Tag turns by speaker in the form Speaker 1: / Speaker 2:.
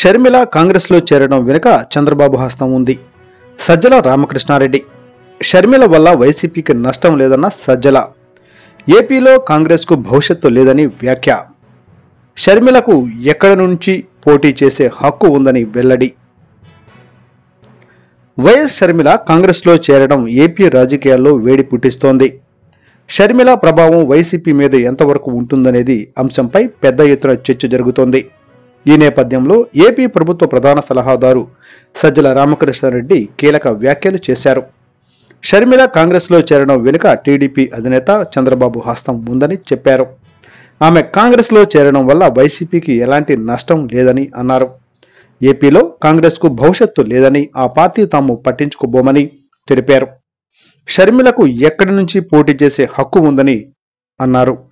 Speaker 1: షర్మిల కాంగ్రెస్లో చేరడం వెనుక చంద్రబాబు హస్తం ఉంది. సజ్జల రామకృష్ణారెడ్డి. షర్మిల వల్ల వైసీపీకి నష్టం లేదన్న సజ్జల. ఏపీలో కాంగ్రెస్కు భవిష్యత్తు లేదని వ్యాఖ్య. షర్మిలకు ఎక్కడి నుంచి పోటీ చేసే హక్కు ఉందని వెల్లడి. వైఎస్ షర్మిల కాంగ్రెస్లో చేరడం ఏపీ రాజకీయాల్లో వేడి పుట్టిస్తోంది. షర్మిల ప్రభావం వైసీపీ మీద ఎంతవరకు ఉంటుందనేది అంశంపై పెద్ద ఎత్తున చర్చ జరుగుతోంది. ఈ నేపథ్యంలో ఏపీ ప్రభుత్వ ప్రధాన సలహాదారు సజ్జల రామకృష్ణారెడ్డి కీలక వ్యాఖ్యలు చేశారు. షర్మిల కాంగ్రెస్లో చేరడం వెనుక టీడీపీ అధినేత చంద్రబాబు హస్తం ఉందని చెప్పారు. ఆమె కాంగ్రెస్లో చేరడం వల్ల వైసీపీకి ఎలాంటి నష్టం లేదని అన్నారు. ఏపీలో కాంగ్రెస్కు భవిష్యత్తు లేదని, ఆ పార్టీ తాము పట్టించుకోబోమని తెలిపారు. షర్మిలకు ఎక్కడి నుంచి పోటీ చేసే హక్కు ఉందని అన్నారు.